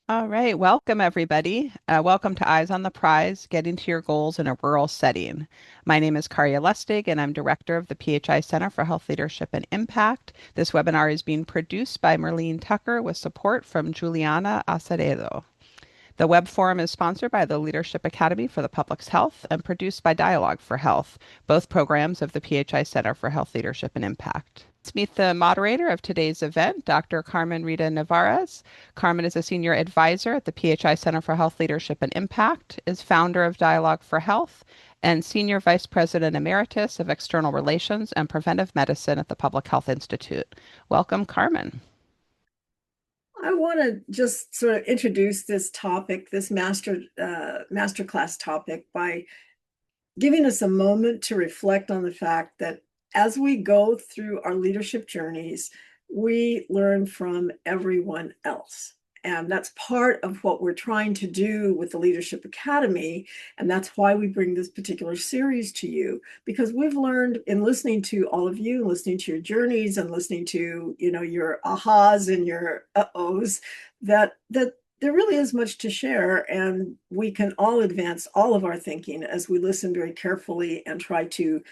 All right, welcome everybody. Welcome to Eyes on the Prize, Getting to Your Goals in a Rural Setting. My name is Karya Lustig, and I'm Director of the PHI Center for Health Leadership and Impact. This webinar is being produced by Merlene Tucker with support from Juliana Acevedo. The web forum is sponsored by the Leadership Academy for the Public's Health and produced by Dialogue for Health, both programs of the PHI Center for Health Leadership and Impact. Let's meet the moderator of today's event, Dr. Carmen Rita Navarez. Carmen is a senior advisor at the PHI Center for Health Leadership and Impact, is founder of Dialogue for Health, and Senior Vice President Emeritus of External Relations and Preventive Medicine at the Public Health Institute. Welcome, Carmen. I want to just sort of introduce this topic, this masterclass topic, by giving us a moment to reflect on the fact that as we go through our leadership journeys, we learn from everyone else. And that's part of what we're trying to do with the Leadership Academy. And that's why we bring this particular series to you, because we've learned in listening to all of you, listening to your journeys and listening to, your ahas and your uh-ohs, that there really is much to share, and we can all advance all of our thinking as we listen very carefully and try to,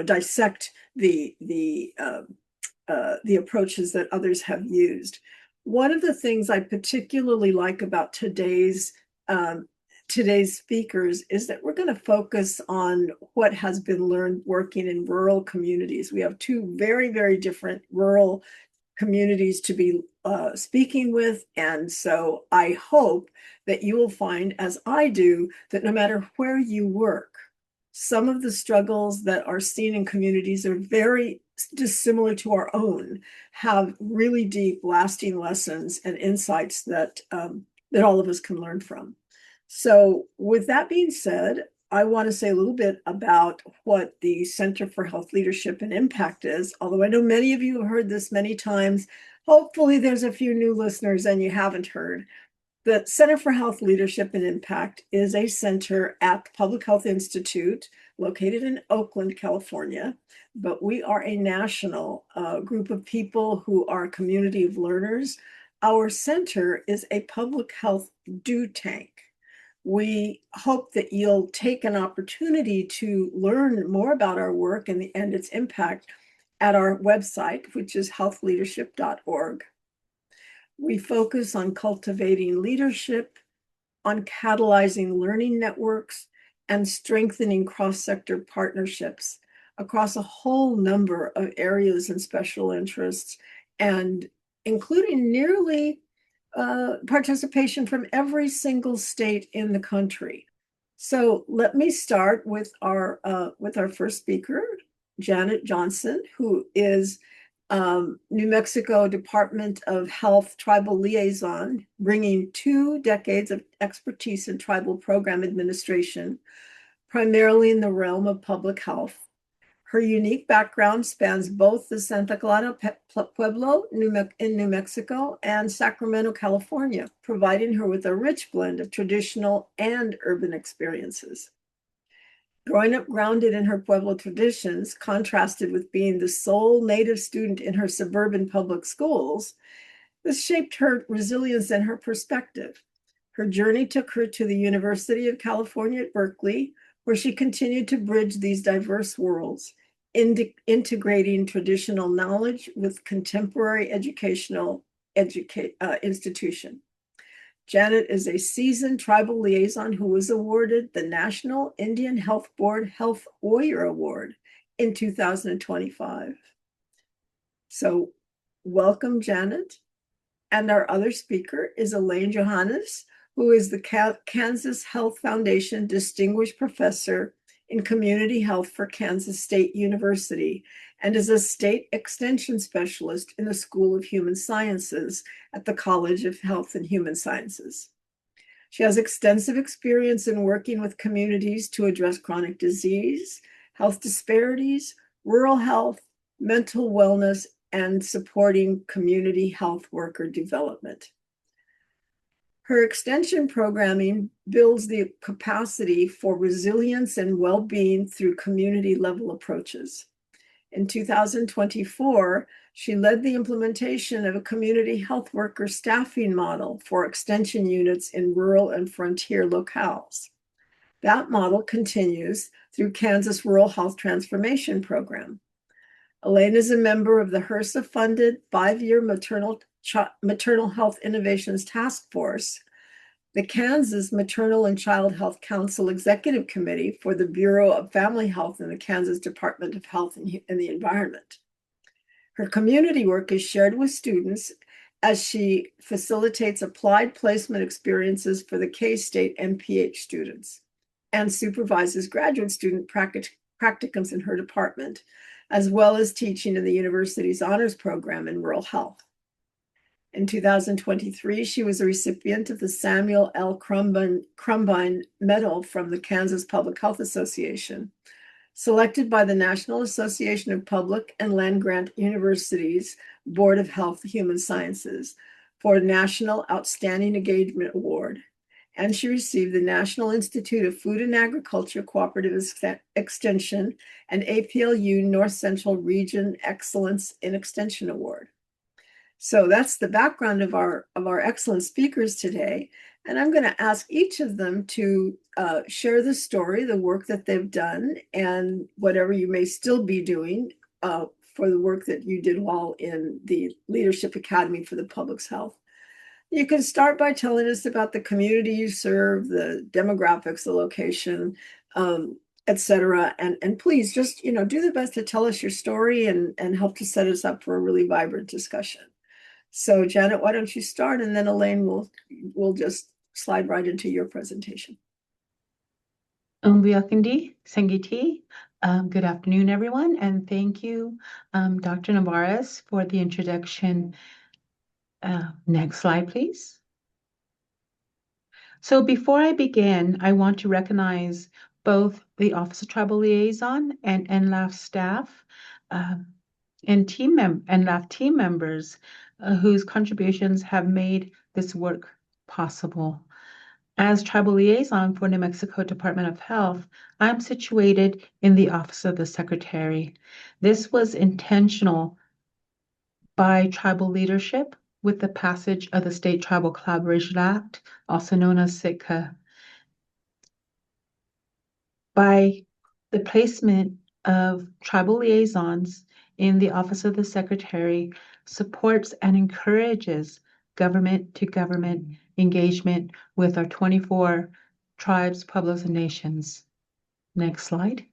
dissect the approaches that others have used. One of the things I particularly like about today's speakers is that we're going to focus on what has been learned working in rural communities. We have two very, very different rural communities to be speaking with. And so I hope that you will find, as I do, that no matter where you work, some of the struggles that are seen in communities are very dissimilar to our own, have really deep, lasting lessons and insights that all of us can learn from. So with that being said, I want to say a little bit about what the Center for Health Leadership and Impact is. Although I know many of you have heard this many times, hopefully there's a few new listeners and you haven't heard. The Center for Health Leadership and Impact is a center at the Public Health Institute located in Oakland, California. But we are a national group of people who are a community of learners. Our center is a public health do tank. We hope that you'll take an opportunity to learn more about our work and its impact at our website, which is healthleadership.org. We focus on cultivating leadership, on catalyzing learning networks, and strengthening cross-sector partnerships across a whole number of areas and special interests, and including nearly participation from every single state in the country. So let me start with our first speaker, Janet Johnson, who is New Mexico Department of Health Tribal Liaison, bringing 2 decades of expertise in tribal program administration, primarily in the realm of public health. Her unique background spans both the Santa Clara Pueblo in New Mexico and Sacramento, California, providing her with a rich blend of traditional and urban experiences. Growing up grounded in her Pueblo traditions, contrasted with being the sole Native student in her suburban public schools, this shaped her resilience and her perspective. Her journey took her to the University of California at Berkeley, where she continued to bridge these diverse worlds, integrating traditional knowledge with contemporary educational institution. Janet is a seasoned tribal liaison who was awarded the National Indian Health Board Health Warrior Award in 2025. So welcome, Janet. And our other speaker is Elaine Johannes, who is the Kansas Health Foundation Distinguished Professor in Community Health for Kansas State University and is a state extension specialist in the School of Human Sciences at the College of Health and Human Sciences. She has extensive experience in working with communities to address chronic disease, health disparities, rural health, mental wellness, and supporting community health worker development. Her extension programming builds the capacity for resilience and well-being through community-level approaches. In 2024, she led the implementation of a community health worker staffing model for extension units in rural and frontier locales. That model continues through Kansas Rural Health Transformation Program. Elaine is a member of the HRSA-funded 5-year Maternal Health Innovations Task Force, the Kansas Maternal and Child Health Council Executive Committee for the Bureau of Family Health in the Kansas Department of Health and the Environment. Her community work is shared with students as she facilitates applied placement experiences for the K-State MPH students and supervises graduate student practicums in her department, as well as teaching in the university's honors program in rural health. In 2023, she was a recipient of the Samuel L. Crumbine Medal from the Kansas Public Health Association, selected by the National Association of Public and Land-Grant Universities Board of Health and Human Sciences for a National Outstanding Engagement Award, and she received the National Institute of Food and Agriculture Cooperative Extension and APLU North Central Region Excellence in Extension Award. So that's the background of our excellent speakers today. And I'm going to ask each of them to share the story, the work that they've done, and whatever you may still be doing for the work that you did while in the Leadership Academy for the Public's Health. You can start by telling us about the community you serve, the demographics, the location, etc. And please just, do the best to tell us your story and help to set us up for a really vibrant discussion. So Janet, why don't you start, and then Elaine will just slide right into your presentation. Umbiakindi, Sangiti. Good afternoon, everyone, and thank you, Dr. Navarez, for the introduction. Next slide, please. So before I begin, I want to recognize both the Office of Tribal Liaison and NLAPH staff and NLAPH team members whose contributions have made this work possible. As Tribal Liaison for New Mexico Department of Health, I'm situated in the Office of the Secretary. This was intentional by tribal leadership with the passage of the State Tribal Collaboration Act, also known as SITCA. By the placement of tribal liaisons in the Office of the Secretary supports and encourages government-to-government engagement with our 24 tribes, pueblos, and nations. Next slide.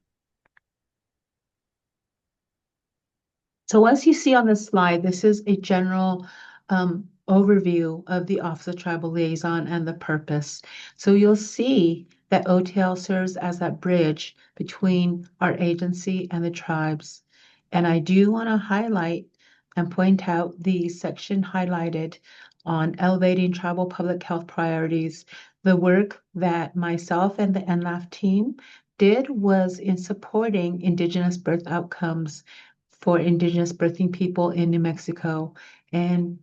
So as you see on this slide, this is a general overview of the Office of Tribal Liaison and the purpose. So you'll see that OTL serves as that bridge between our agency and the tribes. And I do want to highlight and point out the section highlighted on elevating tribal public health priorities. The work that myself and the NLAPH team did was in supporting Indigenous birth outcomes for Indigenous birthing people in New Mexico. And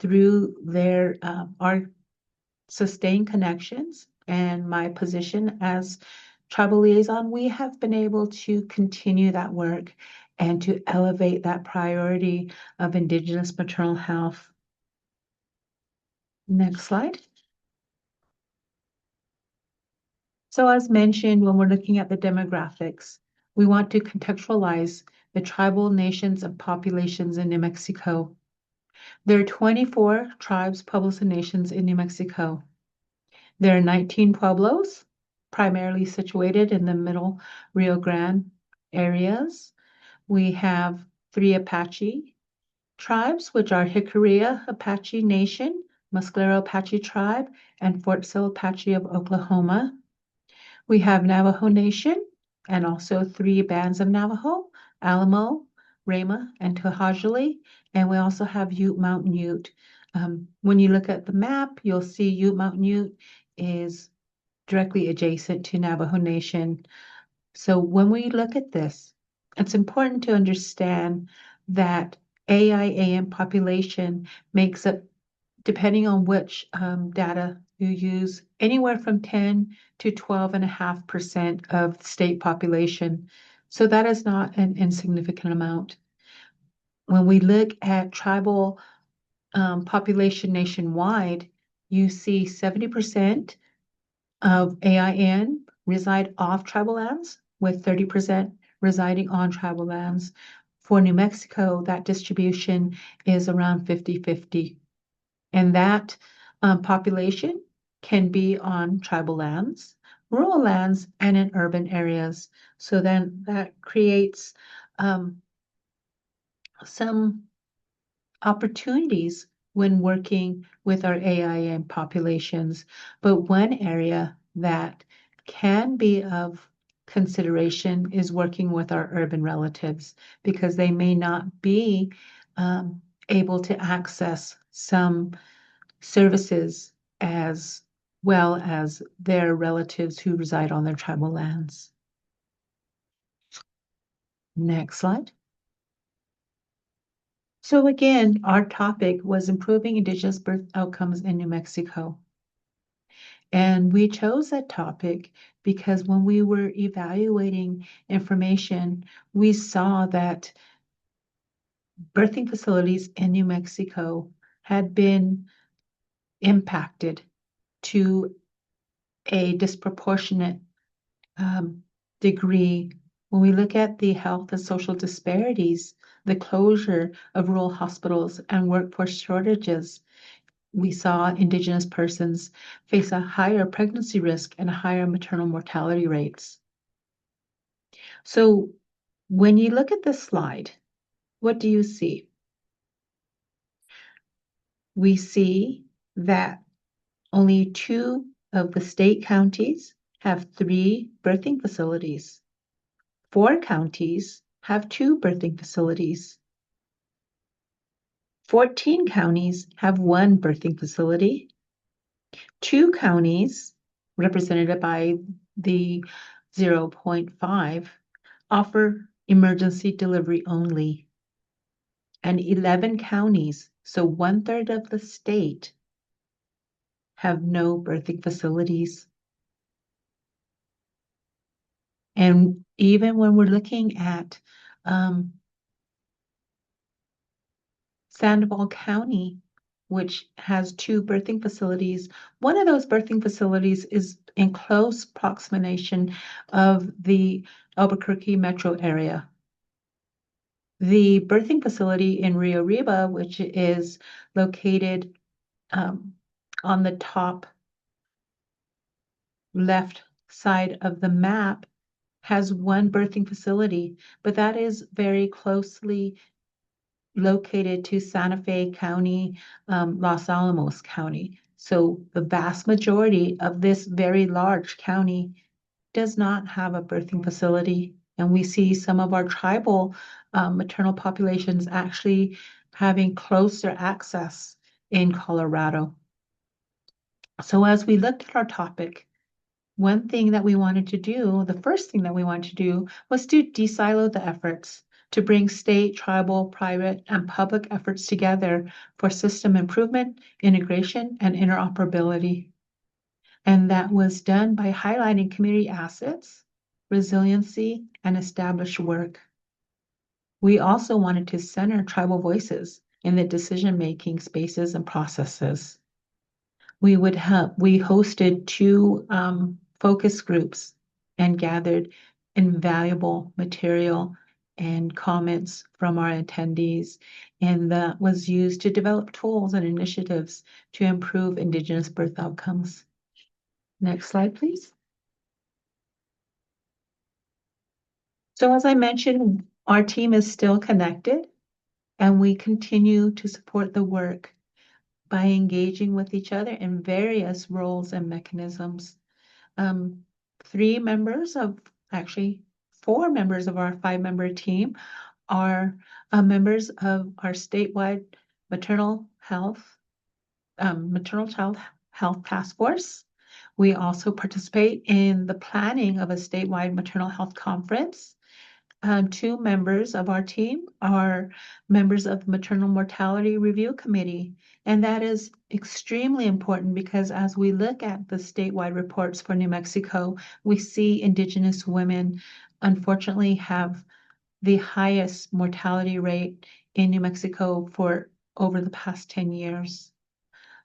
through our sustained connections and my position as tribal liaison, we have been able to continue that work and to elevate that priority of Indigenous maternal health. Next slide. So as mentioned, when we're looking at the demographics, we want to contextualize the tribal nations and populations in New Mexico. There are 24 tribes, pueblos, and nations in New Mexico. There are 19 pueblos, primarily situated in the middle Rio Grande areas. We have 3 Apache tribes, which are Jicarilla Apache Nation, Mescalero Apache Tribe, and Fort Sill Apache of Oklahoma. We have Navajo Nation, and also 3 bands of Navajo, Alamo, Rama, and To'Hajiilee, and we also have Ute Mountain Ute. When you look at the map, you'll see Ute Mountain Ute is directly adjacent to Navajo Nation. So when we look at this, it's important to understand that AIAM population makes up, depending on which data you use, anywhere from 10 to 12.5% of the state population. So that is not an insignificant amount. When we look at tribal population nationwide, you see 70% of AIN reside off tribal lands, with 30% residing on tribal lands. For New Mexico, that distribution is around 50-50. And that population can be on tribal lands, rural lands, and in urban areas. So then that creates some opportunities when working with our AIN populations. But one area that can be of consideration is working with our urban relatives, because they may not be able to access some services as well as their relatives who reside on their tribal lands. Next slide. So again, our topic was improving Indigenous birth outcomes in New Mexico. And we chose that topic because when we were evaluating information, we saw that birthing facilities in New Mexico had been impacted to a disproportionate degree. When we look at the health and social disparities, the closure of rural hospitals and workforce shortages, we saw Indigenous persons face a higher pregnancy risk and higher maternal mortality rates. So when you look at this slide, what do you see? We see that only 2 of the state counties have 3 birthing facilities. 4 counties have 2 birthing facilities. 14 counties have 1 birthing facility. 2 counties, represented by the 0.5, offer emergency delivery only. And 11 counties, so 1/3 of the state, have no birthing facilities. And even when we're looking at Sandoval County, which has 2 birthing facilities, one of those birthing facilities is in close proximation of the Albuquerque metro area. The birthing facility in Rio Riba, which is located on the top left side of the map, has 1 birthing facility, but that is very closely located to Santa Fe County, Los Alamos County. So the vast majority of this very large county does not have a birthing facility. And we see some of our tribal maternal populations actually having closer access in Colorado. So as we looked at our topic, one thing that we wanted to do, the first thing that we wanted to do, was to de-silo the efforts to bring state, tribal, private, and public efforts together for system improvement, integration, and interoperability. And that was done by highlighting community assets, resiliency, and established work. We also wanted to center tribal voices in the decision-making spaces and processes. We hosted 2 focus groups and gathered invaluable material and comments from our attendees, and that was used to develop tools and initiatives to improve Indigenous birth outcomes. Next slide, please. So as I mentioned, our team is still connected, and we continue to support the work by engaging with each other in various roles and mechanisms. 4 members of our 5-member team are members of our statewide maternal child health task force. We also participate in the planning of a statewide maternal health conference. 2 members of our team are members of the Maternal Mortality Review Committee, and that is extremely important because as we look at the statewide reports for New Mexico, we see Indigenous women unfortunately have the highest mortality rate in New Mexico for over the past 10 years.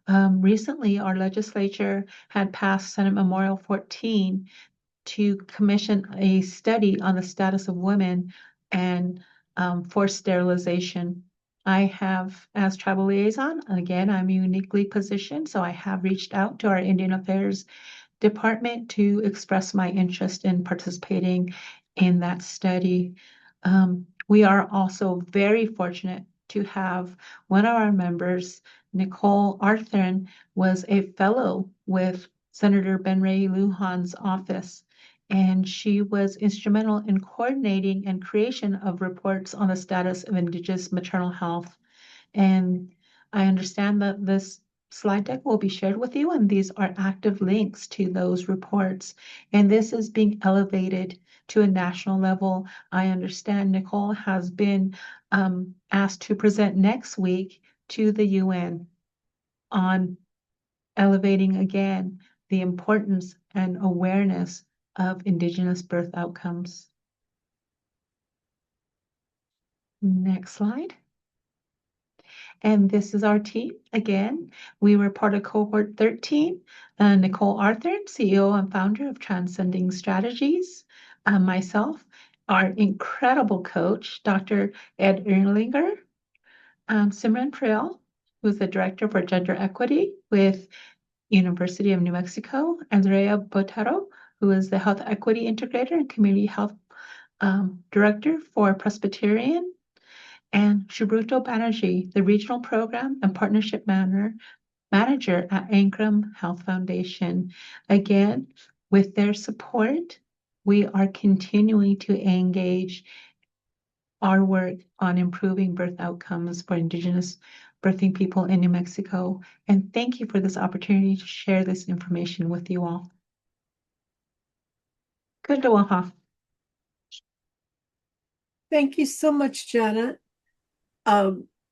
Recently, our legislature had passed Senate Memorial 14 to commission a study on the status of women and forced sterilization. I have, as tribal liaison, again, I'm uniquely positioned, so I have reached out to our Indian Affairs Department to express my interest in participating in that study. We are also very fortunate to have one of our members, Nicole Arthur, was a fellow with Senator Ben Ray Lujan's office, and she was instrumental in coordinating and creation of reports on the status of Indigenous maternal health. And I understand that this slide deck will be shared with you, and these are active links to those reports. And this is being elevated to a national level. I understand Nicole has been asked to present next week to the UN on elevating again the importance and awareness of Indigenous birth outcomes. Next slide. And this is our team. Again, we were part of cohort 13. Nicole Arthur, CEO and founder of Transcending Strategies. Myself, our incredible coach, Dr. Ed Erlinger. Simran Priel, who's the director for gender equity with University of New Mexico. Andrea Botero, who is the health equity integrator and community health director for Presbyterian, and Shubruto Banerjee, the Regional Program and Partnership Manager at Ankram Health Foundation. Again, with their support, we are continuing to engage our work on improving birth outcomes for Indigenous birthing people in New Mexico. And thank you for this opportunity to share this information with you all. Good to Thank you so much, Janet.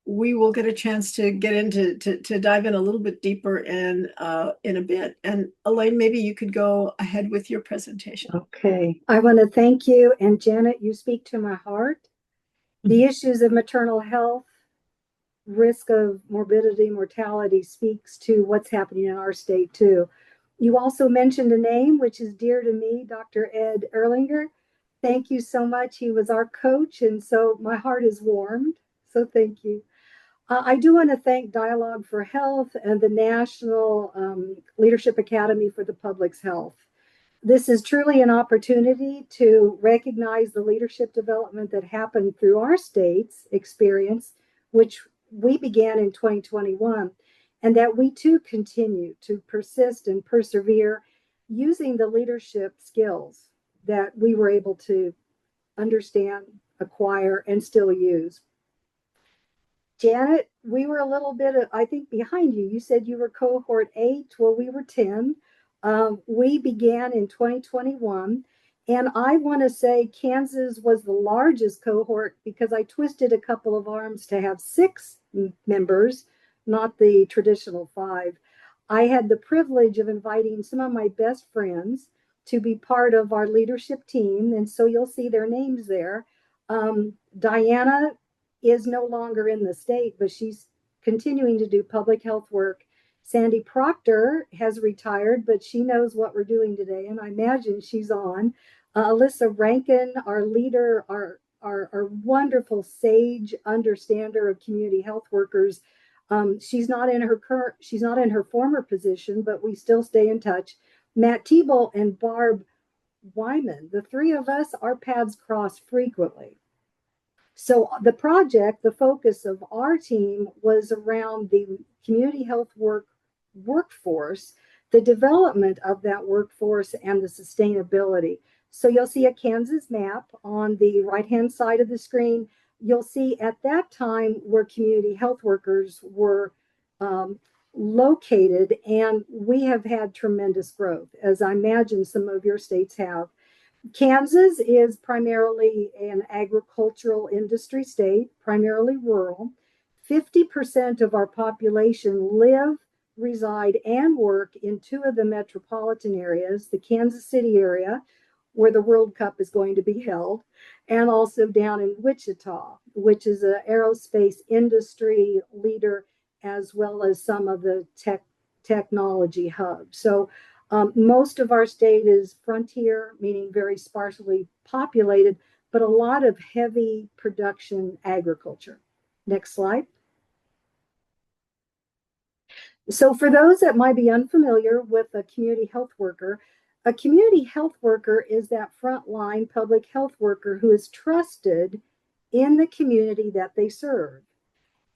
We will get a chance to get into to dive in a little bit deeper in a bit. And Elaine, maybe you could go ahead with your presentation. Okay, I want to thank you. And Janet, you speak to my heart. The issues of maternal health, risk of morbidity, mortality speaks to what's happening in our state too. You also mentioned a name which is dear to me, Dr. Ed Erlinger. Thank you so much. He was our coach, and so my heart is warmed. So thank you. I do want to thank Dialogue for Health and the National Leadership Academy for the Public's Health. This is truly an opportunity to recognize the leadership development that happened through our state's experience, which we began in 2021, and that we too continue to persist and persevere using the leadership skills that we were able to understand, acquire, and still use. Janet, we were a little bit, I think, behind you. You said you were cohort 8. Well, we were 10. We began in 2021. And I want to say Kansas was the largest cohort because I twisted a couple of arms to have 6 members, not the traditional 5. I had the privilege of inviting some of my best friends to be part of our leadership team. And so you'll see their names there. Diana is no longer in the state, but she's continuing to do public health work. Sandy Proctor has retired, but she knows what we're doing today, and I imagine she's on. Alyssa Rankin, our leader, our wonderful sage understander of community health workers. She's not in her former position, but we still stay in touch. Matt Thibault and Barb Wyman, the 3 of us, our paths cross frequently. So the project, the focus of our team was around the community health workforce, the development of that workforce, and the sustainability. So you'll see a Kansas map on the right-hand side of the screen. You'll see at that time where community health workers were located, and we have had tremendous growth, as I imagine some of your states have. Kansas is primarily an agricultural industry state, primarily rural. 50% of our population live, reside, and work in 2 of the metropolitan areas, the Kansas City area, where the World Cup is going to be held, and also down in Wichita, which is an aerospace industry leader, as well as some of the technology hubs. So most of our state is frontier, meaning very sparsely populated, but a lot of heavy production agriculture. Next slide. So for those that might be unfamiliar with a community health worker is that frontline public health worker who is trusted in the community that they serve.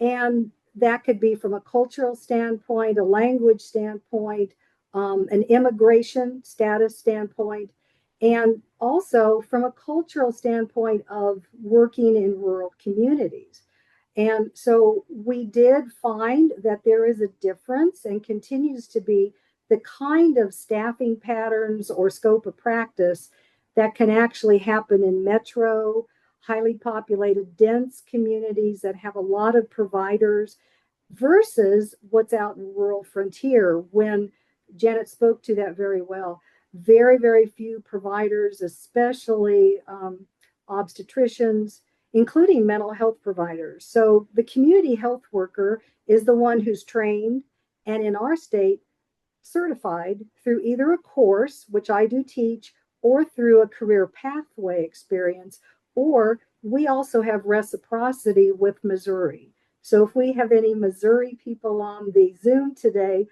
And that could be from a cultural standpoint, a language standpoint, an immigration status standpoint, and also from a cultural standpoint of working in rural communities. And so we did find that there is a difference and continues to be the kind of staffing patterns or scope of practice that can actually happen in metro, highly populated, dense communities that have a lot of providers versus what's out in rural frontier. When Janet spoke to that very well, very, very few providers, especially obstetricians, including mental health providers. So the community health worker is the one who's trained and in our state certified through either a course, which I do teach, or through a career pathway experience, or we also have reciprocity with Missouri. So if we have any Missouri people on the Zoom today,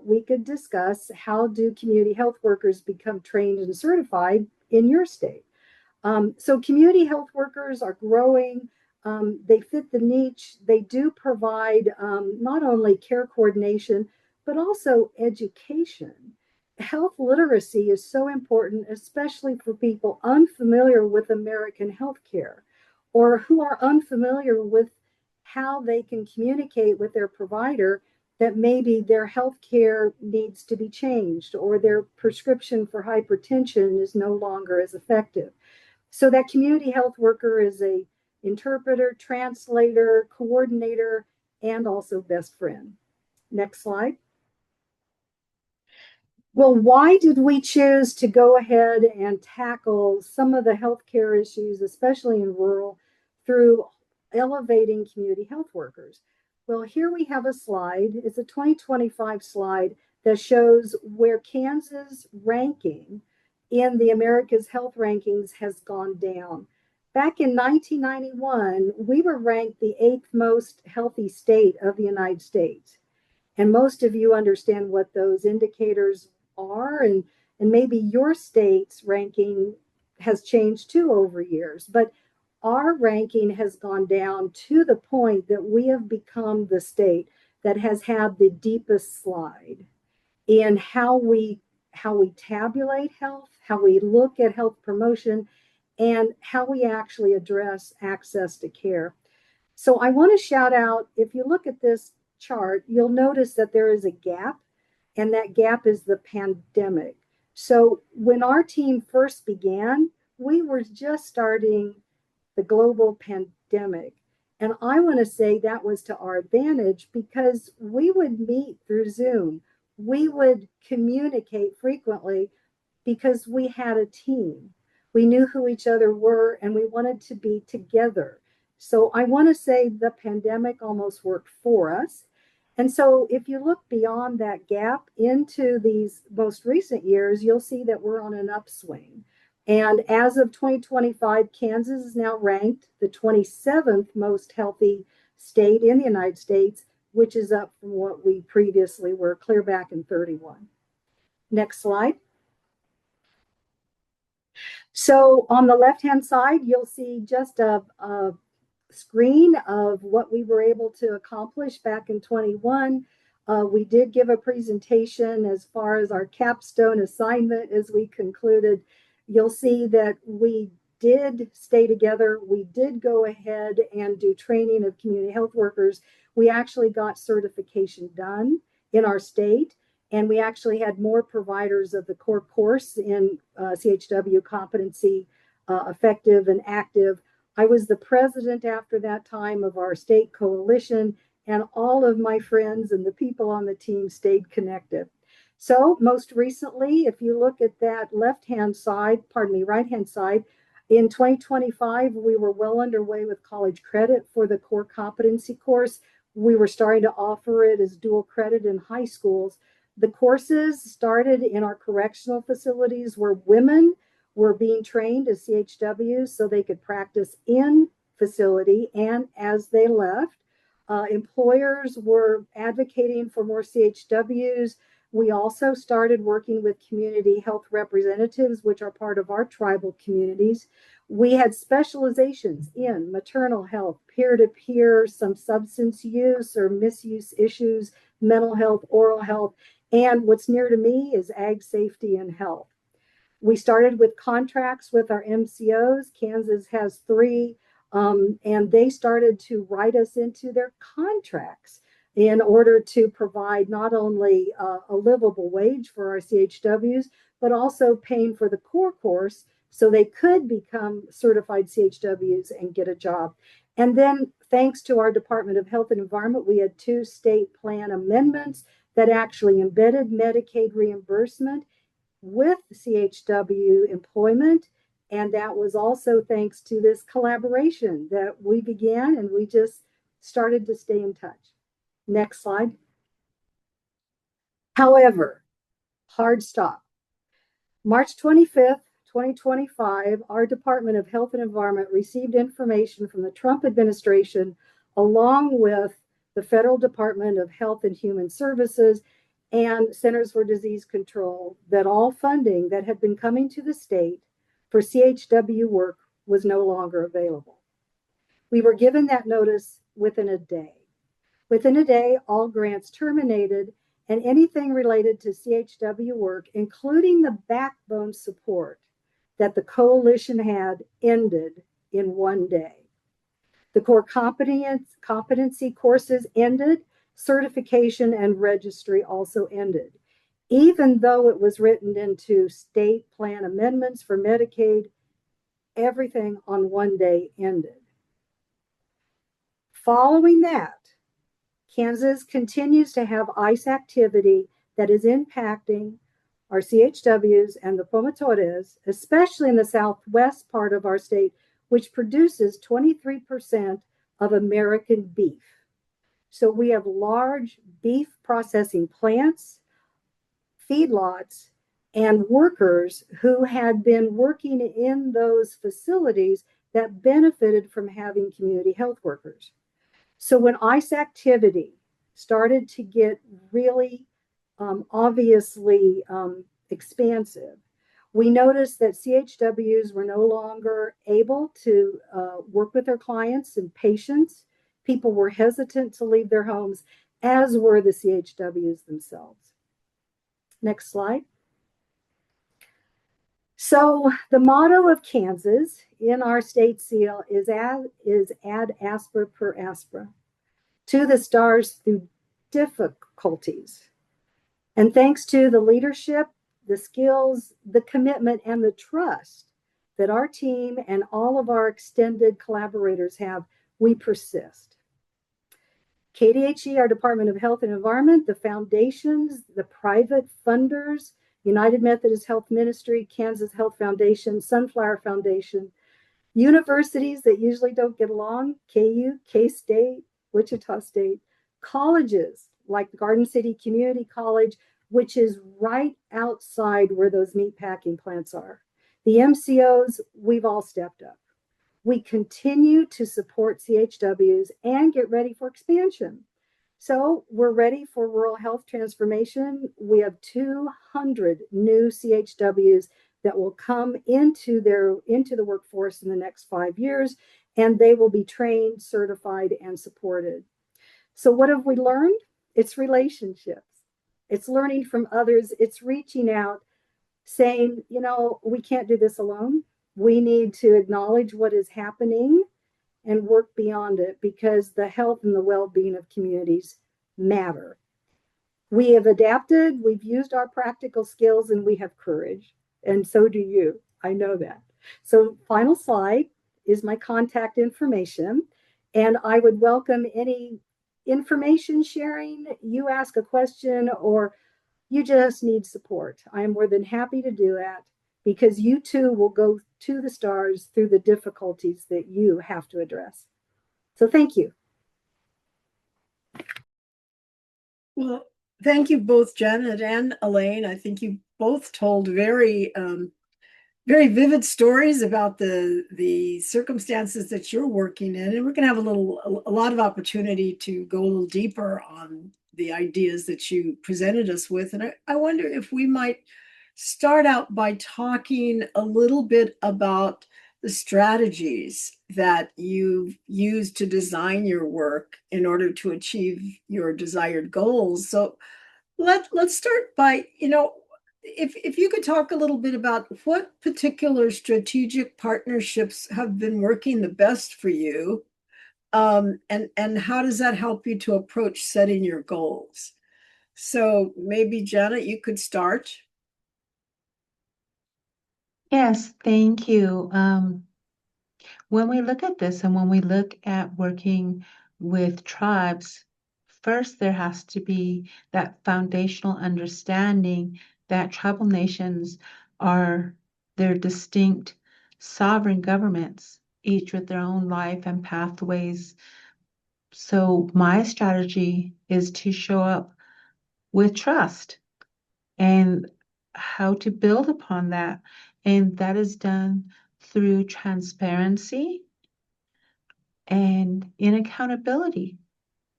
we could discuss how do community health workers become trained and certified in your state. So community health workers are growing. They fit the niche. They do provide not only care coordination, but also education. Health literacy is so important, especially for people unfamiliar with American healthcare or who are unfamiliar with how they can communicate with their provider that maybe their healthcare needs to be changed or their prescription for hypertension is no longer as effective. So that community health worker is a interpreter, translator, coordinator, and also best friend. Next slide. Well, why did we choose to go ahead and tackle some of the healthcare issues, especially in rural, through elevating community health workers? Well, here we have a slide. It's a 2025 slide that shows where Kansas ranking in the America's Health Rankings has gone down. Back in 1991, we were ranked the 8th most healthy state of the United States. And most of you understand what those indicators are, and maybe your state's ranking has changed too over years. But our ranking has gone down to the point that we have become the state that has had the deepest slide in how we tabulate health, how we look at health promotion, and how we actually address access to care. So I want to shout out, if you look at this chart, you'll notice that there is a gap, and that gap is the pandemic. So when our team first began, we were just starting the global pandemic. And I want to say that was to our advantage because we would meet through Zoom. We would communicate frequently because we had a team. We knew who each other were and we wanted to be together. So I want to say the pandemic almost worked for us. And so if you look beyond that gap into these most recent years, you'll see that we're on an upswing. And as of 2025, Kansas is now ranked the 27th most healthy state in the United States, which is up from what we previously were clear back in 31. Next slide. So on the left-hand side, you'll see just a screen of what we were able to accomplish back in 21. We did give a presentation as far as our capstone assignment as we concluded. You'll see that we did stay together. We did go ahead and do training of community health workers. We actually got certification done in our state, and we actually had more providers of the core course in CHW competency, effective and active. I was the president after that time of our state coalition, and all of my friends and the people on the team stayed connected. So most recently, if you look at that right-hand side, in 2025, we were well underway with college credit for the core competency course. We were starting to offer it as dual credit in high schools. The courses started in our correctional facilities where women were being trained as CHWs so they could practice in facility and as they left. Employers were advocating for more CHWs. We also started working with community health representatives, which are part of our tribal communities. We had specializations in maternal health, peer-to-peer, some substance use or misuse issues, mental health, oral health, and what's near to me is ag safety and health. We started with contracts with our MCOs. Kansas has 3, and they started to write us into their contracts in order to provide not only a livable wage for our CHWs, but also paying for the core course so they could become certified CHWs and get a job. And then, thanks to our Department of Health and Environment, we had 2 state plan amendments that actually embedded Medicaid reimbursement with CHW employment. And that was also thanks to this collaboration that we began, and we just started to stay in touch. Next slide. However, hard stop. March 25th, 2025, our Department of Health and Environment received information from the Trump administration along with the Federal Department of Health and Human Services and Centers for Disease Control that all funding that had been coming to the state for CHW work was no longer available. We were given that notice within a day. Within a day, all grants terminated, and anything related to CHW work, including the backbone support that the coalition had, ended in one day. The core competency courses ended, certification and registry also ended. Even though it was written into state plan amendments for Medicaid, everything on one day ended. Following that, Kansas continues to have ICE activity that is impacting our CHWs and the promotores, especially in the southwest part of our state, which produces 23% of American beef. So we have large beef processing plants, feedlots, and workers who had been working in those facilities that benefited from having community health workers. So when ICE activity started to get really obviously expansive, we noticed that CHWs were no longer able to work with their clients and patients. People were hesitant to leave their homes, as were the CHWs themselves. Next slide. So the motto of Kansas in our state seal is ad aspera per aspera, to the stars through difficulties. And thanks to the leadership, the skills, the commitment, and the trust that our team and all of our extended collaborators have, we persist. KDHE, our Department of Health and Environment, the foundations, the private funders, United Methodist Health Ministry, Kansas Health Foundation, Sunflower Foundation, universities that usually don't get along, KU, K-State, Wichita State, colleges like Garden City Community College, which is right outside where those meatpacking plants are. The MCOs, we've all stepped up. We continue to support CHWs and get ready for expansion. So we're ready for rural health transformation. We have 200 new CHWs that will come into the workforce in the next 5 years, and they will be trained, certified, and supported. So what have we learned? It's relationships. It's learning from others. It's reaching out, saying, we can't do this alone. We need to acknowledge what is happening and work beyond it, because the health and the well-being of communities matter. We have adapted, we've used our practical skills, and we have courage. And so do you. I know that. So final slide is my contact information. And I would welcome any information sharing. You ask a question or You just need support. I am more than happy to do that because you too will go to the stars through the difficulties that you have to address. So thank you. Well, thank you both, Janet and Elaine. I think you both told very very vivid stories about the circumstances that you're working in, and we're going to have a lot of opportunity to go a little deeper on the ideas that you presented us with. And I wonder if we might start out by talking a little bit about the strategies that you've used to design your work in order to achieve your desired goals. So let's start by, if you could talk a little bit about what particular strategic partnerships have been working the best for you, and how does that help you to approach setting your goals? So maybe Janet, you could start. Yes, thank you. When we look at this and when we look at working with tribes, first there has to be that foundational understanding that tribal nations are their distinct sovereign governments, each with their own life and pathways. So my strategy is to show up with trust and how to build upon that. And that is done through transparency and in accountability,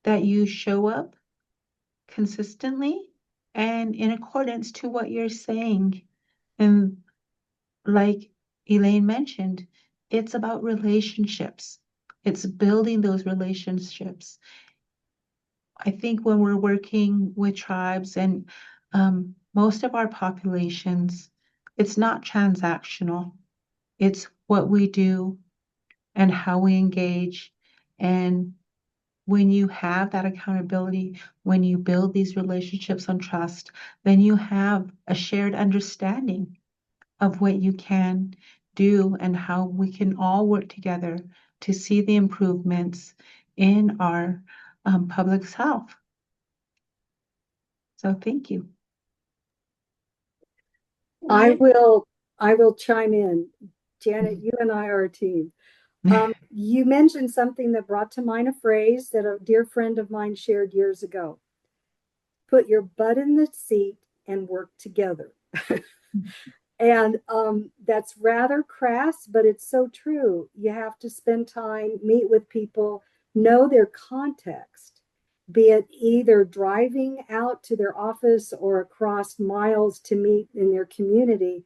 that you show up consistently and in accordance to what you're saying. And like Elaine mentioned, it's about relationships. It's building those relationships. I think when we're working with tribes and most of our populations, it's not transactional. It's what we do and how we engage. And when you have that accountability, when you build these relationships on trust, then you have a shared understanding of what you can do and how we can all work together to see the improvements in our public health. So thank you. I will chime in. Janet, you and I are a team. You mentioned something that brought to mind a phrase that a dear friend of mine shared years ago. Put your butt in the seat and work together. And that's rather crass, but it's so true. You have to spend time, meet with people, know their context, be it either driving out to their office or across miles to meet in their community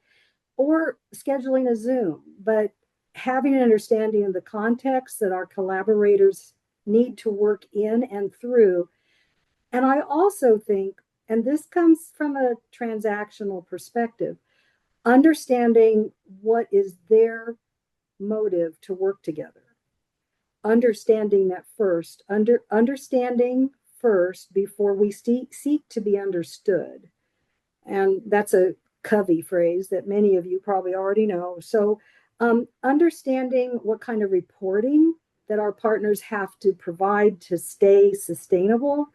or scheduling a Zoom. But having an understanding of the context that our collaborators need to work in and through. And I also think, and this comes from a transactional perspective, understanding what is their motive to work together, understanding that first, understanding first before we seek to be understood. And that's a Covey phrase that many of you probably already know. So understanding what kind of reporting that our partners have to provide to stay sustainable,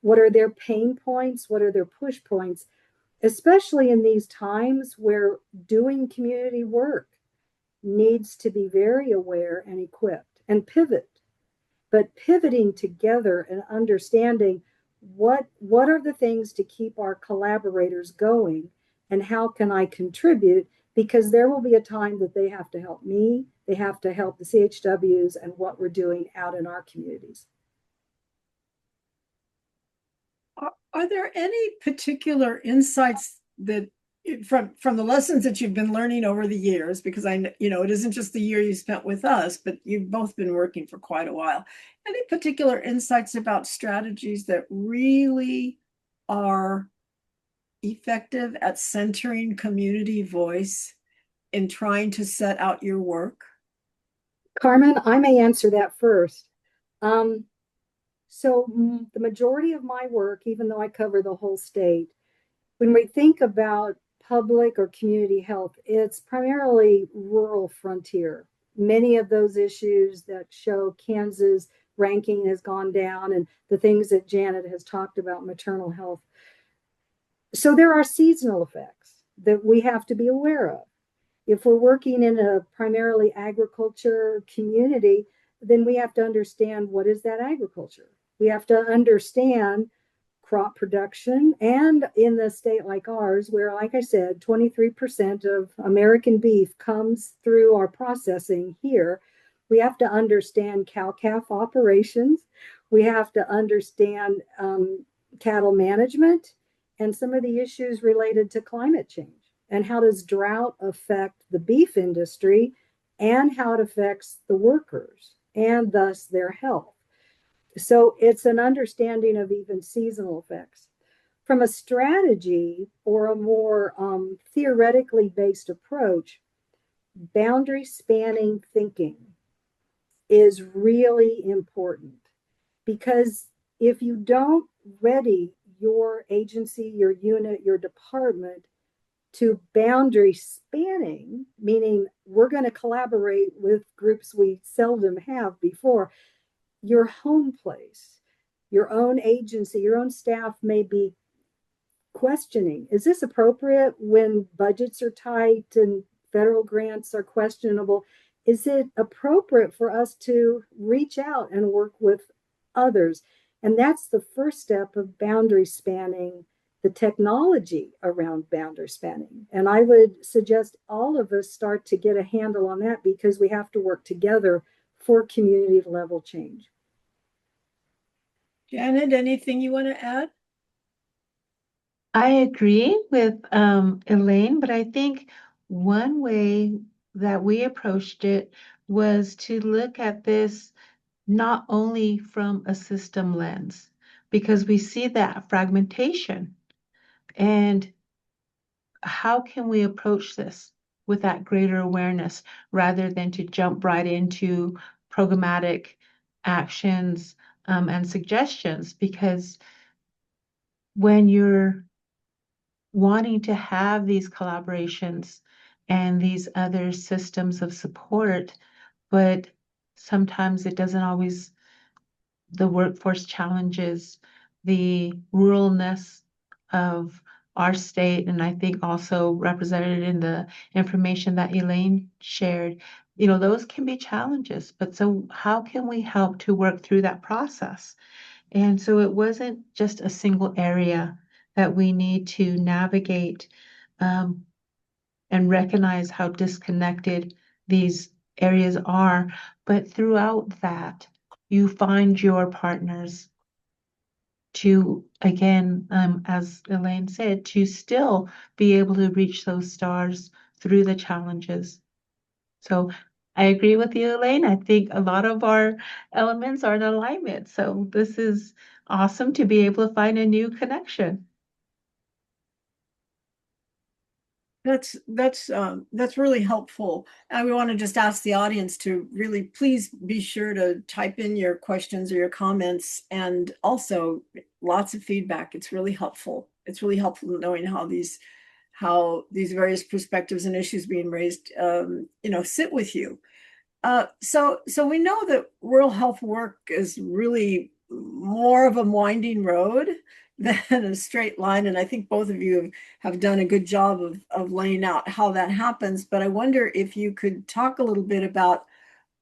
what are their pain points, what are their push points, especially in these times where doing community work needs to be very aware and equipped and pivot, but pivoting together and understanding what are the things to keep our collaborators going and how can I contribute, because there will be a time that they have to help me, they have to help the CHWs and what we're doing out in our communities. Are there any particular insights that from the lessons that you've been learning over the years, because it isn't just the year you spent with us, but you've both been working for quite a while, any particular insights about strategies that really are effective at centering community voice in trying to set out your work? Carmen, I may answer that first. So the majority of my work, even though I cover the whole state, when we think about public or community health, it's primarily rural frontier. Many of those issues that show Kansas ranking has gone down and the things that Janet has talked about, maternal health. So there are seasonal effects that we have to be aware of. If we're working in a primarily agriculture community, then we have to understand what is that agriculture. We have to understand crop production. And in a state like ours, where, like I said, 23% of American beef comes through our processing here, we have to understand cow-calf operations. We have to understand cattle management and some of the issues related to climate change. And how does drought affect the beef industry and how it affects the workers and thus their health? So it's an understanding of even seasonal effects. From a strategy or a more theoretically based approach, boundary spanning thinking is really important, because if you don't ready your agency, your unit, your department to boundary spanning, meaning we're going to collaborate with groups we seldom have before, your home place, your own agency, your own staff may be questioning, is this appropriate when budgets are tight and federal grants are questionable? Is it appropriate for us to reach out and work with others? And that's the first step of boundary spanning, the technology around boundary spanning. And I would suggest all of us start to get a handle on that, because we have to work together for community level change. Janet, anything you want to add? I agree with Elaine, but I think one way that we approached it was to look at this not only from a system lens, because we see that fragmentation. And how can we approach this with that greater awareness rather than to jump right into programmatic actions and suggestions? Because when you're wanting to have these collaborations and these other systems of support, but sometimes it doesn't always, the workforce challenges, the ruralness of our state, and I think also represented in the information that Elaine shared, those can be challenges. But so how can we help to work through that process? And so it wasn't just a single area that we need to navigate um, and recognize how disconnected these areas are. But throughout that, you find your partners to, again, as Elaine said, to still be able to reach those stars through the challenges. So I agree with you, Elaine. I think a lot of our elements are in alignment. So this is awesome to be able to find a new connection. That's really helpful. And we want to just ask the audience to really please be sure to type in your questions or your comments, and also lots of feedback. It's really helpful. It's really helpful knowing how these various perspectives and issues being raised sit with you. So we know that rural health work is really more of a winding road than a straight line. And I think both of you have done a good job of laying out how that happens. But I wonder if you could talk a little bit about,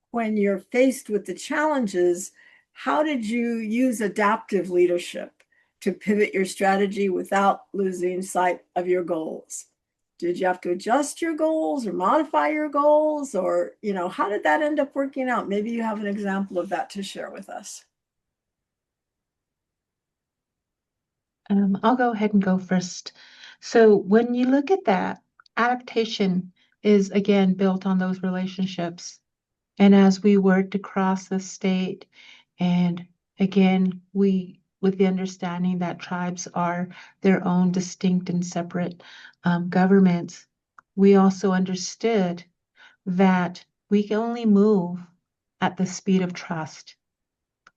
when you're faced with the challenges, how did you use adaptive leadership to pivot your strategy without losing sight of your goals? Did you have to adjust your goals or modify your goals, or, how did that end up working out? Maybe you have an example of that to share with us. I'll go ahead and go first. So when you look at that, adaptation is again built on those relationships. And as we worked across the state, and again, with the understanding that tribes are their own distinct and separate governments, we also understood that we can only move at the speed of trust.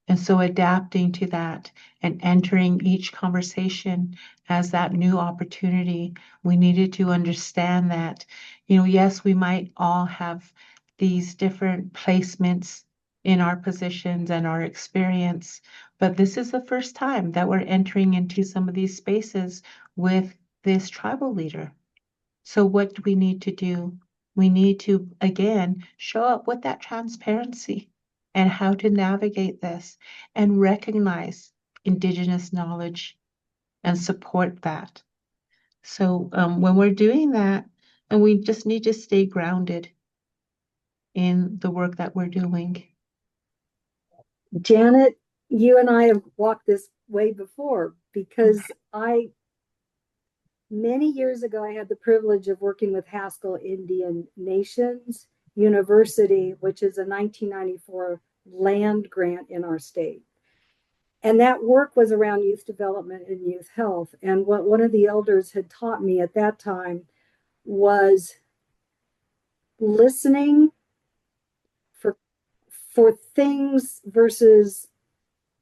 And so adapting to that and entering each conversation as that new opportunity, we needed to understand that, yes, we might all have these different placements in our positions and our experience, but this is the first time that we're entering into some of these spaces with this tribal leader. So what do we need to do? We need to, again, show up with that transparency and how to navigate this and recognize Indigenous knowledge and support that. So when we're doing that, and we just need to stay grounded in the work that we're doing. Janet, you and I have walked this way before because many years ago, I had the privilege of working with Haskell Indian Nations University, which is a 1994 land grant in our state. And that work was around youth development and youth health. And what one of the elders had taught me at that time was listening for things versus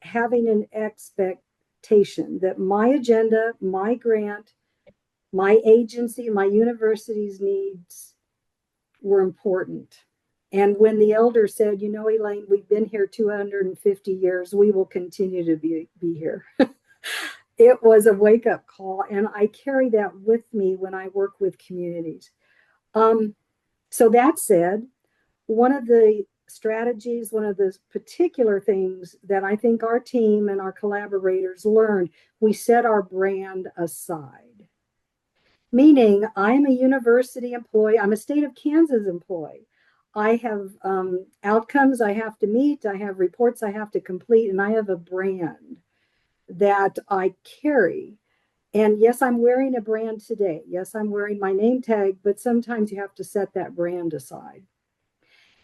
having an expectation that my agenda, my grant, my agency, my university's needs were important. And when the elder said, you know, Elaine, we've been here 250 years, we will continue to be here. It was a wake-up call, and I carry that with me when I work with communities. So that said, one of the strategies, one of the particular things that I think our team and our collaborators learned, we set our brand aside. Meaning, I'm a university employee, I'm a state of Kansas employee. I have outcomes I have to meet, I have reports I have to complete, and I have a brand that I carry. And yes, I'm wearing a brand today. Yes, I'm wearing my name tag, but sometimes you have to set that brand aside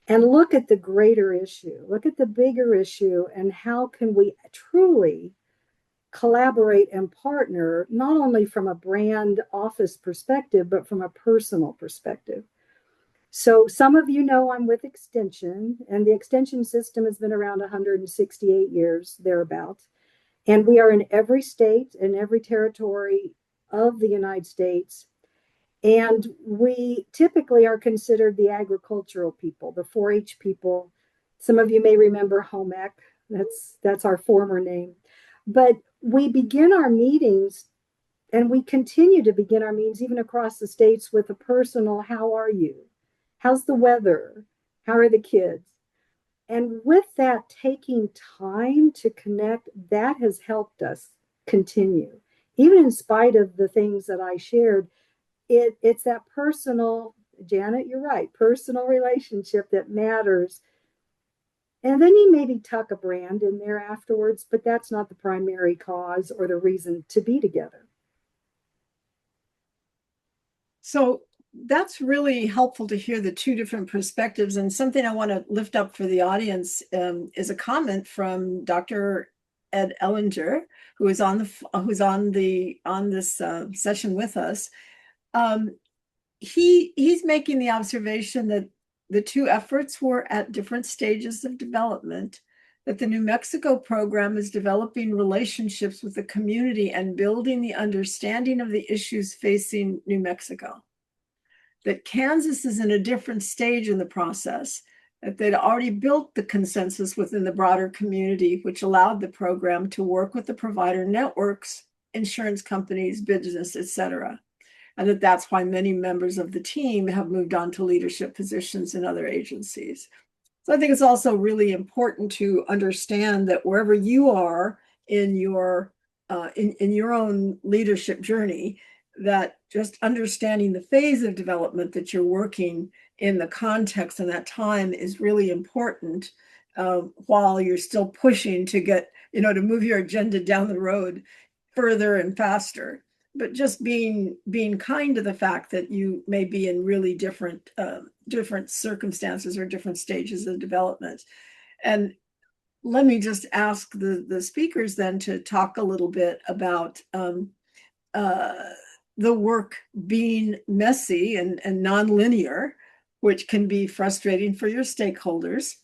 and look at the greater issue, look at the bigger issue, and how can we truly collaborate and partner, not only from a brand office perspective, but from a personal perspective. So some of you know I'm with Extension, and the Extension system has been around 168 years, thereabouts. And we are in every state and every territory of the United States. And we typically are considered the agricultural people, the 4-H people. Some of you may remember home ec. That's our former name. But we begin our meetings, and we continue to begin our meetings even across the states with a personal, how are you? How's the weather? How are the kids? And with that, taking time to connect, that has helped us continue. Even in spite of the things that I shared, it's that personal, Janet, you're right, personal relationship that matters. And then you maybe tuck a brand in there afterwards, but that's not the primary cause or the reason to be together. So that's really helpful to hear the two different perspectives. And something I want to lift up for the audience is a comment from Dr. Ed Ellinger, who is on this session with us. He's making the observation that the two efforts were at different stages of development, that the New Mexico program is developing relationships with the community and building the understanding of the issues facing New Mexico, that Kansas is in a different stage in the process, that they'd already built the consensus within the broader community, which allowed the program to work with the provider networks, insurance companies, business, et cetera. And that's why many members of the team have moved on to leadership positions in other agencies. So I think it's also really important to understand that wherever you are in your own leadership journey, that just understanding the phase of development that you're working in the context and that time is really important, while you're still pushing to get, to move your agenda down the road further and faster. But just being kind to the fact that you may be in really different circumstances or different stages of development. And let me just ask the speakers then to talk a little bit about the work being messy and nonlinear, which can be frustrating for your stakeholders.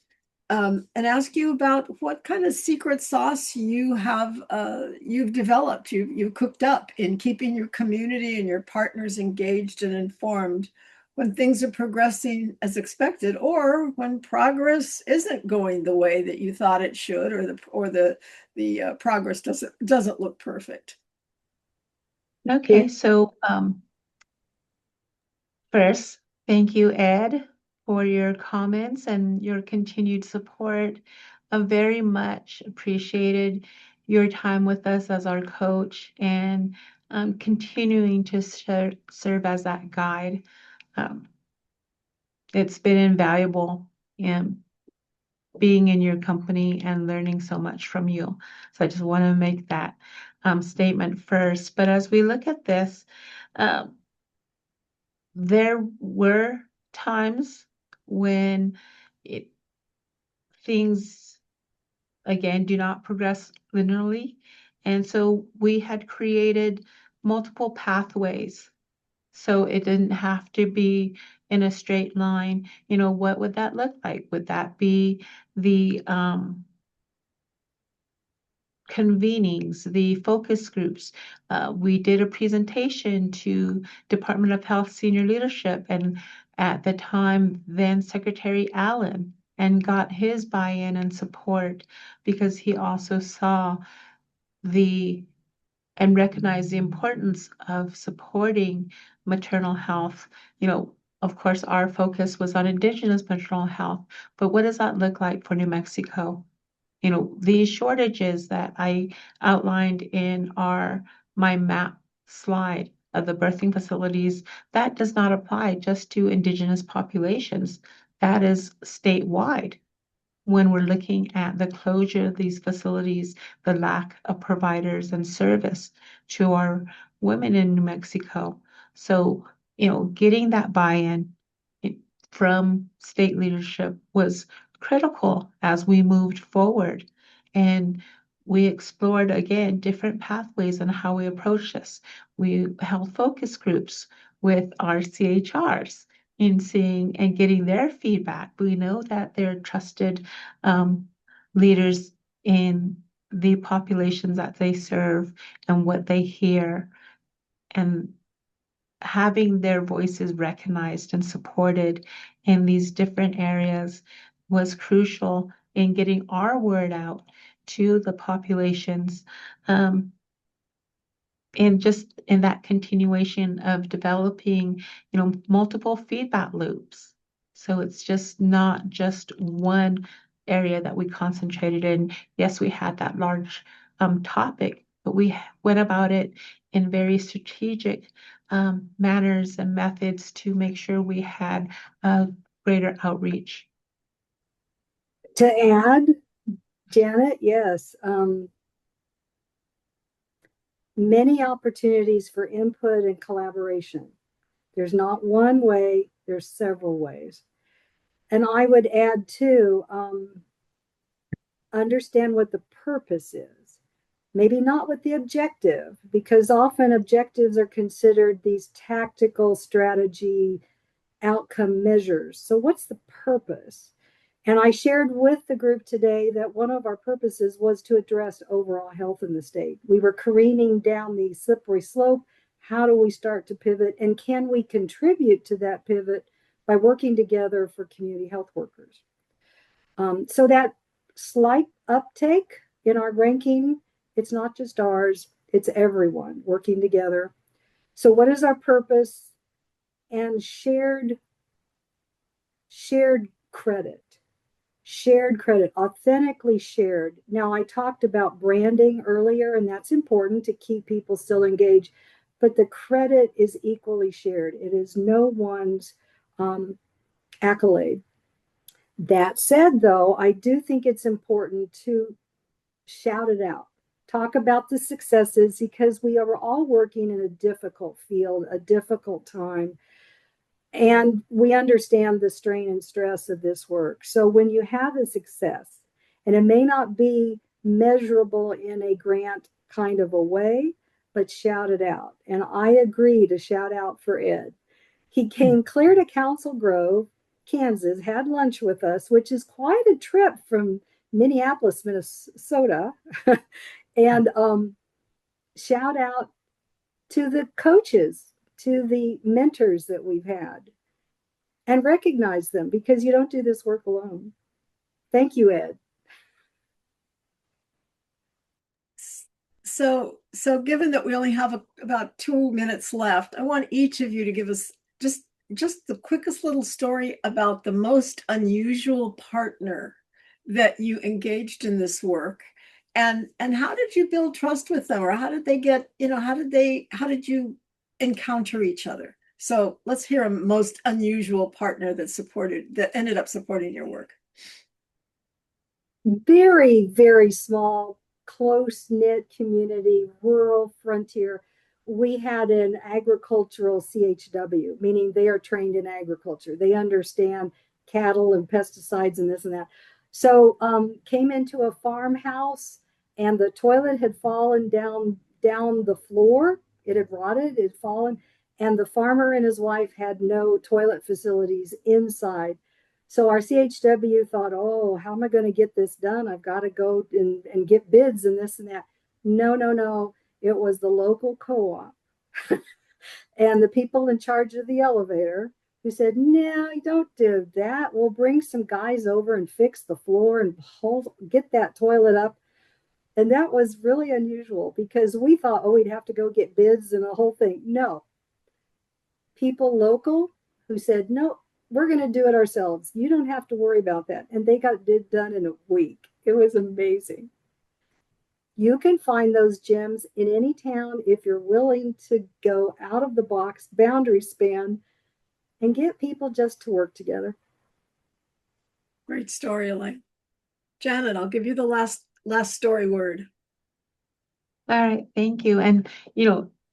And ask you about what kind of secret sauce you've developed, you've cooked up in keeping your community and your partners engaged and informed when things are progressing as expected, or when progress isn't going the way that you thought it should, or the progress doesn't look perfect. Okay, so first, thank you, Ed, for your comments and your continued support. I very much appreciated your time with us as our coach and continuing to serve as that guide. Um, it's been invaluable in being in your company and learning so much from you. So I just want to make that statement first. But as we look at this, um, there were times when it, things, again, do not progress linearly. And so we had created multiple pathways. So it didn't have to be in a straight line. You know, what would that look like? Would that be the convenings, the focus groups? We did a presentation to Department of Health senior leadership, and at the time, then Secretary Allen, and got his buy-in and support because he also saw the and recognized the importance of supporting maternal health. You know, of course, our focus was on Indigenous maternal health, but what does that look like for New Mexico? You know, these shortages that I outlined in my map slide of the birthing facilities, that does not apply just to Indigenous populations. That is statewide when we're looking at the closure of these facilities, the lack of providers and service to our women in New Mexico. So, you know, getting that buy-in from state leadership was critical as we moved forward. And we explored again different pathways on how we approach this. We held focus groups with our CHRs in seeing and getting their feedback. We know that they're trusted leaders in the populations that they serve and what they hear, and having their voices recognized and supported in these different areas was crucial in getting our word out to the populations. And just in that continuation of developing, you know, multiple feedback loops. So it's just not just one area that we concentrated in. Yes, we had that large topic, but we went about it in very strategic manners and methods to make sure we had a greater outreach. To add, Janet, yes, many opportunities for input and collaboration. There's not one way, there's several ways. And I would add too, understand what the purpose is. Maybe not what the objective, because often objectives are considered these tactical strategy outcome measures. So what's the purpose? And I shared with the group today that one of our purposes was to address overall health in the state. We were careening down the slippery slope. How do we start to pivot? And can we contribute to that pivot by working together for community health workers? So that slight uptake in our ranking, it's not just ours, it's everyone working together. So what is our purpose? And shared credit. Shared credit, authentically shared. Now, I talked about branding earlier, and that's important to keep people still engaged, but the credit is equally shared. It is no one's accolade. That said, though, I do think it's important to shout it out. Talk about the successes because we are all working in a difficult field, a difficult time. And we understand the strain and stress of this work. So when you have a success, and it may not be measurable in a grant kind of a way, but shout it out. And I agree to shout out for Ed. He came clear to Council Grove, Kansas, had lunch with us, which is quite a trip from Minneapolis, Minnesota. And shout out to the coaches, to the mentors that we've had, and recognize them because you don't do this work alone. Thank you, Ed. So given that we only have about 2 minutes left, I want each of you to give us just the quickest little story about the most unusual partner that you engaged in this work, and how did you build trust with them, or how did they get, how did you encounter each other? So let's hear a most unusual partner that ended up supporting your work. Very, very small, close-knit community, rural frontier. We had an agricultural CHW, meaning they are trained in agriculture. They understand cattle and pesticides and this and that. So came into a farmhouse, and the toilet had fallen down the floor. It had rotted, it had fallen, and the farmer and his wife had no toilet facilities inside. So our CHW thought, oh, how am I going to get this done? I've got to go and get bids and this and that. No, no, no. It was the local co-op and the people in charge of the elevator who said, no, don't do that. We'll bring some guys over and fix the floor and get that toilet up. And that was really unusual because we thought, oh, we'd have to go get bids and a whole thing. No. People local who said, no, we're going to do it ourselves. You don't have to worry about that. And they got it done in a week. It was amazing. You can find those gems in any town if you're willing to go out of the box, boundary span, and get people just to work together. Great story, Elaine. Janet, I'll give you the last story word. All right, thank you. And,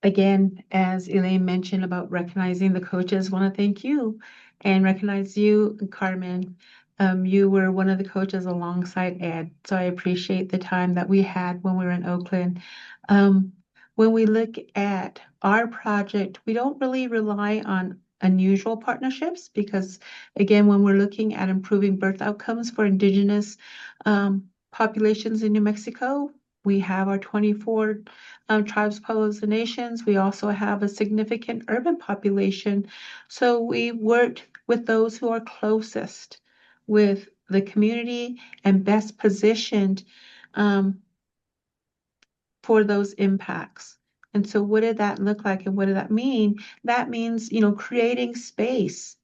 again, as Elaine mentioned about recognizing the coaches, want to thank you and recognize you, Carmen. You were one of the coaches alongside Ed, so I appreciate the time that we had when we were in Oakland. When we look at our project, we don't really rely on unusual partnerships because, again, when we're looking at improving birth outcomes for Indigenous populations in New Mexico, we have our 24 tribes, pueblos, and nations. We also have a significant urban population. So we worked with those who are closest with the community and best positioned for those impacts. And so what did that look like and what did that mean? That means, creating space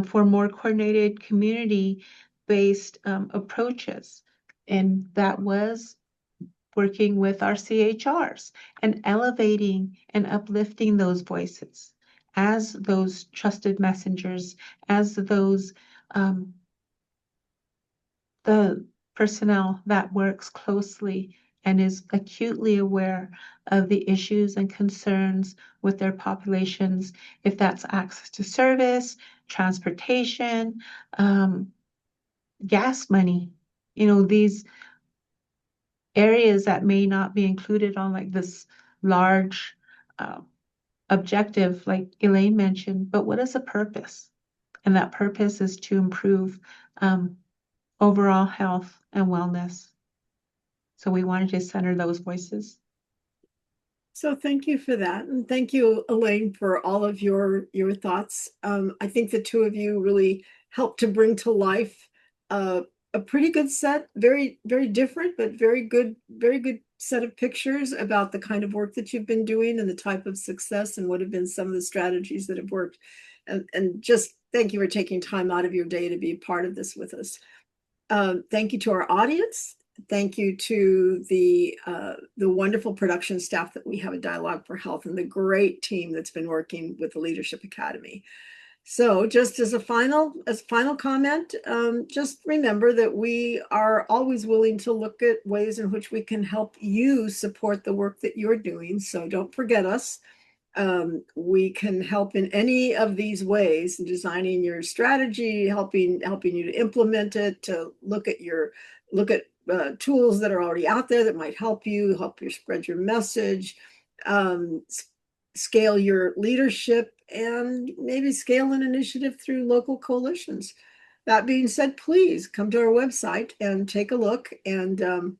for more coordinated community-based approaches. And that was working with our CHRs and elevating and uplifting those voices as those trusted messengers, as those the personnel that works closely and is acutely aware of the issues and concerns with their populations, if that's access to service, transportation, gas money, these areas that may not be included on like this large objective, like Elaine mentioned, but what is the purpose? And that purpose is to improve overall health and wellness. So we wanted to center those voices. So thank you for that. And thank you, Elaine, for all of your thoughts. I think the two of you really helped to bring to life a pretty good set, very, very different, but very good set of pictures about the kind of work that you've been doing and the type of success and what have been some of the strategies that have worked. And just thank you for taking time out of your day to be a part of this with us. Thank you to our audience. Thank you to the wonderful production staff that we have at Dialogue for Health and the great team that's been working with the Leadership Academy. So just as a final comment, just remember that we are always willing to look at ways in which we can help you support the work that you're doing. So don't forget us. We can help in any of these ways in designing your strategy, helping you to implement it, to look at tools that are already out there that might help you spread your message, scale your leadership, and maybe scale an initiative through local coalitions. That being said, please come to our website and take a look and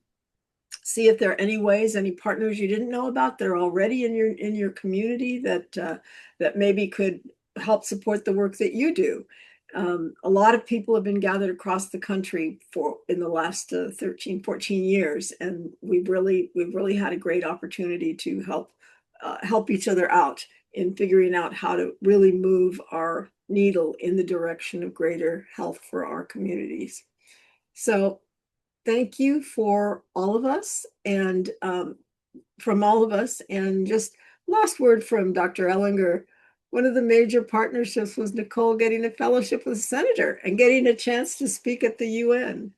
see if there are any ways, any partners you didn't know about that are already in your community that maybe could help support the work that you do. A lot of people have been gathered across the country in the last 13, 14 years, and we've really had a great opportunity to help each other out in figuring out how to really move our needle in the direction of greater health for our communities. So thank you for all of us, and from all of us. And just last word from Dr. Ellinger. One of the major partnerships was Nicole getting a fellowship with a senator and getting a chance to speak at the UN.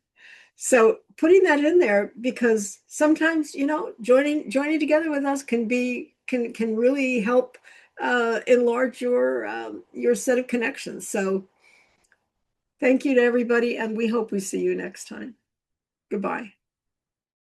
So putting that in there, because sometimes, joining together with us can really help enlarge your set of connections. So thank you to everybody, and we hope we see you next time. Goodbye.